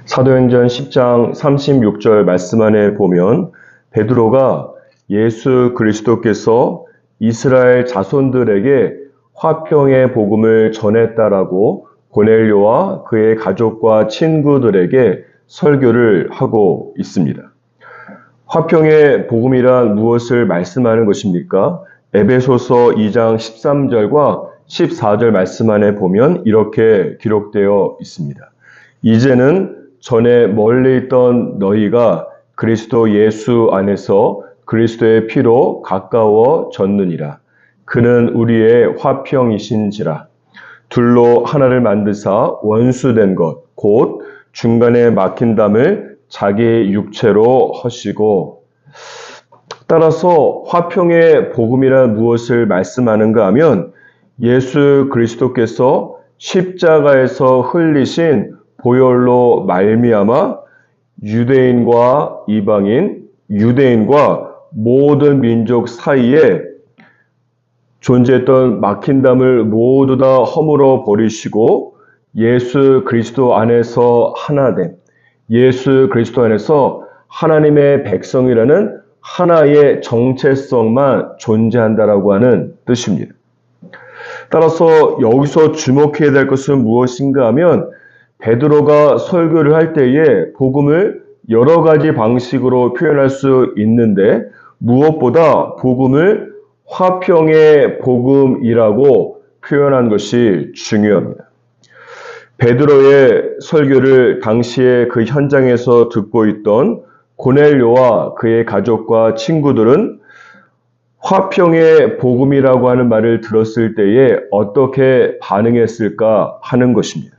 사도행전 10장 36절 말씀 안에 보면 베드로가 예수 그리스도께서 이스라엘 자손들에게 화평의 복음을 전했다라고 고넬료와 그의 가족과 친구들에게 설교를 하고 있습니다. 화평의 복음이란 무엇을 말씀하는 것입니까? 에베소서 2장 13절과 14절 말씀 안에 보면 이렇게 기록되어 있습니다. 이제는 전에 멀리 있던 너희가 그리스도 예수 안에서 그리스도의 피로 가까워졌느니라. 그는 우리의 화평이신지라. 둘로 하나를 만드사 원수된 것, 곧 중간에 막힌 담을 자기 육체로 허시고. 따라서 화평의 복음이란 무엇을 말씀하는가 하면 예수 그리스도께서 십자가에서 흘리신 보혈로 말미암아 유대인과 이방인, 유대인과 모든 민족 사이에 존재했던 막힌 담을 모두 다 허물어 버리시고 예수 그리스도 안에서 하나됨, 예수 그리스도 안에서 하나님의 백성이라는 하나의 정체성만 존재한다라고 하는 뜻입니다. 따라서 여기서 주목해야 될 것은 무엇인가 하면 베드로가 설교를 할 때에 복음을 여러 가지 방식으로 표현할 수 있는데 무엇보다 복음을 화평의 복음이라고 표현한 것이 중요합니다. 베드로의 설교를 당시에 그 현장에서 듣고 있던 고넬료와 그의 가족과 친구들은 화평의 복음이라고 하는 말을 들었을 때에 어떻게 반응했을까 하는 것입니다.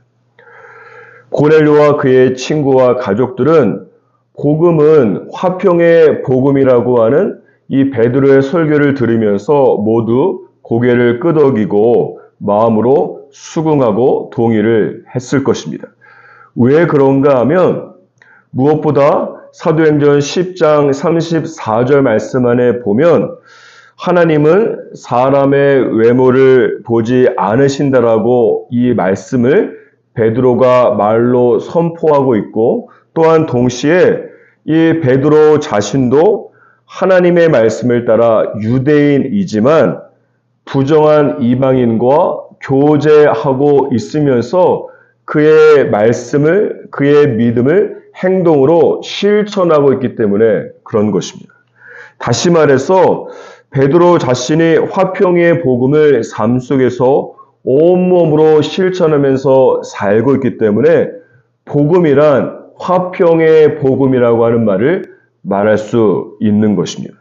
고넬료와 그의 친구와 가족들은 복음은 화평의 복음이라고 하는 이 베드로의 설교를 들으면서 모두 고개를 끄덕이고 마음으로 수긍하고 동의를 했을 것입니다. 왜 그런가 하면 무엇보다 사도행전 10장 34절 말씀 안에 보면 하나님은 사람의 외모를 보지 않으신다라고 이 말씀을 베드로가 말로 선포하고 있고 또한 동시에 이 베드로 자신도 하나님의 말씀을 따라 유대인이지만 부정한 이방인과 교제하고 있으면서 그의 말씀을, 그의 믿음을 행동으로 실천하고 있기 때문에 그런 것입니다. 다시 말해서 베드로 자신이 화평의 복음을 삶 속에서 온몸으로 실천하면서 살고 있기 때문에 복음이란 화평의 복음이라고 하는 말을 말할 수 있는 것입니다.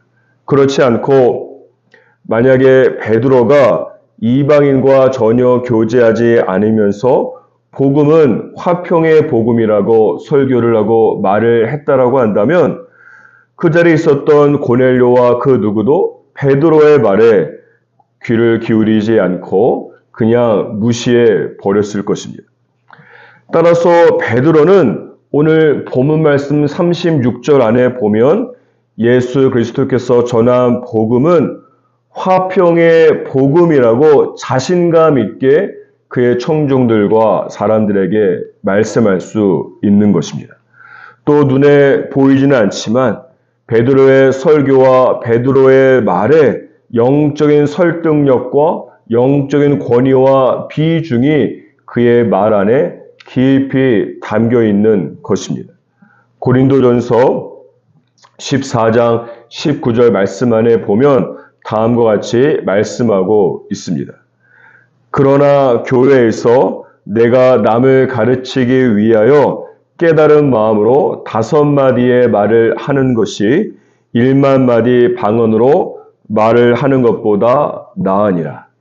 그렇지 않고 만약에 베드로가 이방인과 전혀 교제하지 않으면서 복음은 화평의 복음이라고 설교를 하고 말을 했다라고 한다면 그 자리에 있었던 고넬료와 그 누구도 베드로의 말에 귀를 기울이지 않고 그냥 무시해 버렸을 것입니다. 따라서 베드로는 오늘 본문 말씀 36절 안에 보면 예수 그리스도께서 전한 복음은 화평의 복음이라고 자신감 있게 그의 청중들과 사람들에게 말씀할 수 있는 것입니다. 또 눈에 보이지는 않지만 베드로의 설교와 베드로의 말에 영적인 설득력과 영적인 권위와 비중이 그의 말 안에 깊이 담겨 있는 것입니다. 고린도전서 14장 19절 말씀 안에 보면 다음과 같이 말씀하고 있습니다. 그러나 교회에서 내가 남을 가르치기 위하여 깨달은 마음으로 5마디의 말을 하는 것이 1만 마디 방언으로 말을 하는 것보다 나으니라.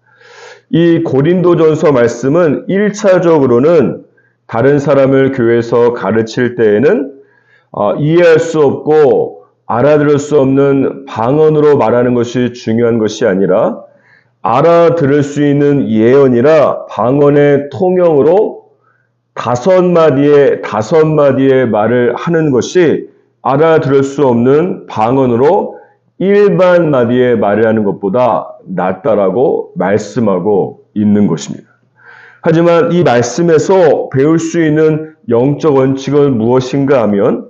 이 고린도전서 말씀은 1차적으로는 다른 사람을 교회에서 가르칠 때에는 이해할 수 없고 알아들을 수 없는 방언으로 말하는 것이 중요한 것이 아니라 알아들을 수 있는 예언이라 방언의 통용으로 5마디의 말을 하는 것이 알아들을 수 없는 방언으로 1만 마디의 말을 하는 것보다 낫다라고 말씀하고 있는 것입니다. 하지만 이 말씀에서 배울 수 있는 영적 원칙은 무엇인가 하면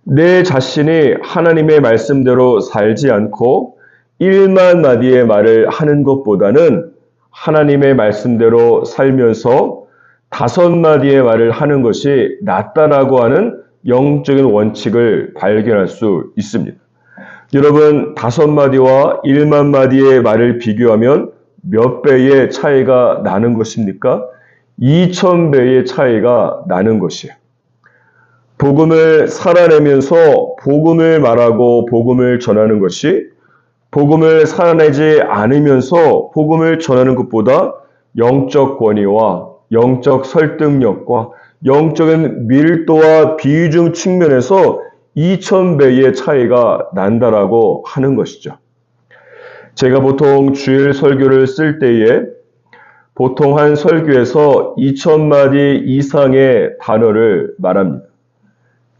내 자신이 하나님의 말씀대로 살지 않고 1만 마디의 말을 하는 것보다는 하나님의 말씀대로 살면서 5마디의 말을 하는 것이 낫다라고 하는 영적인 원칙을 발견할 수 있습니다. 여러분, 5마디와 1만 마디의 말을 비교하면 몇 배의 차이가 나는 것입니까? 2000배의 차이가 나는 것이에요. 복음을 살아내면서 복음을 말하고 복음을 전하는 것이 복음을 살아내지 않으면서 복음을 전하는 것보다 영적 권위와 영적 설득력과 영적인 밀도와 비중 측면에서 2000배의 차이가 난다라고 하는 것이죠. 제가 보통 주일 설교를 쓸 때에 보통 한 설교에서 2000마디 이상의 단어를 말합니다.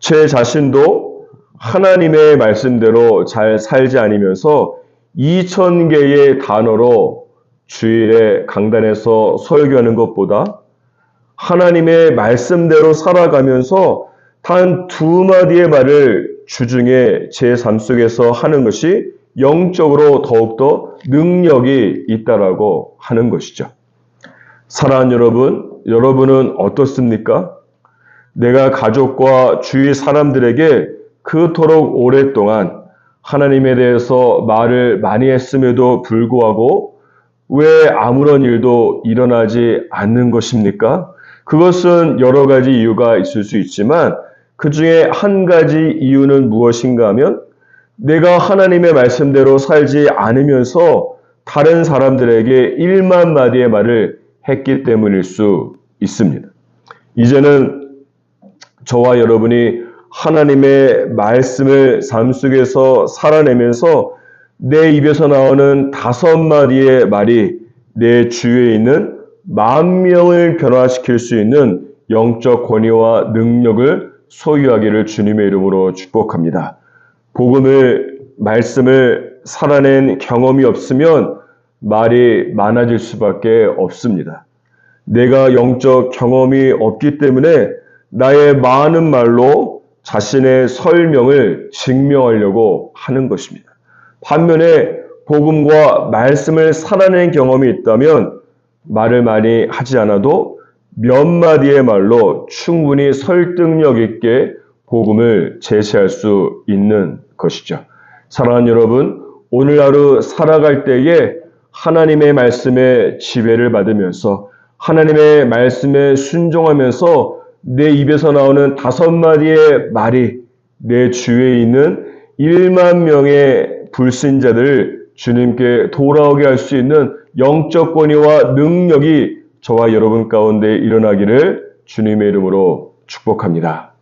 제 자신도 하나님의 말씀대로 잘 살지 않으면서 2000개의 단어로 주일에 강단에서 설교하는 것보다 하나님의 말씀대로 살아가면서 단 2마디의 말을 주중에 제 삶 속에서 하는 것이 영적으로 더욱더 능력이 있다라고 하는 것이죠. 사랑하는 여러분, 여러분은 어떻습니까? 내가 가족과 주위 사람들에게 그토록 오랫동안 하나님에 대해서 말을 많이 했음에도 불구하고 왜 아무런 일도 일어나지 않는 것입니까? 그것은 여러 가지 이유가 있을 수 있지만 그 중에 한 가지 이유는 무엇인가 하면 내가 하나님의 말씀대로 살지 않으면서 다른 사람들에게 1만 마디의 말을 했기 때문일 수 있습니다. 이제는 저와 여러분이 하나님의 말씀을 삶 속에서 살아내면서 내 입에서 나오는 5마디의 말이 내 주위에 있는 10,000명을 변화시킬 수 있는 영적 권위와 능력을 소유하기를 주님의 이름으로 축복합니다. 말씀을 살아낸 경험이 없으면 말이 많아질 수밖에 없습니다. 내가 영적 경험이 없기 때문에 나의 많은 말로 자신의 설명을 증명하려고 하는 것입니다. 반면에 복음과 말씀을 살아낸 경험이 있다면 말을 많이 하지 않아도 몇 마디의 말로 충분히 설득력 있게 복음을 제시할 수 있는 것이죠. 사랑하는 여러분, 오늘 하루 살아갈 때에 하나님의 말씀에 지배를 받으면서 하나님의 말씀에 순종하면서 내 입에서 나오는 5마디의 말이 내 주위에 있는 1만 명의 불신자들을 주님께 돌아오게 할 수 있는 영적 권위와 능력이 저와 여러분 가운데 일어나기를 주님의 이름으로 축복합니다.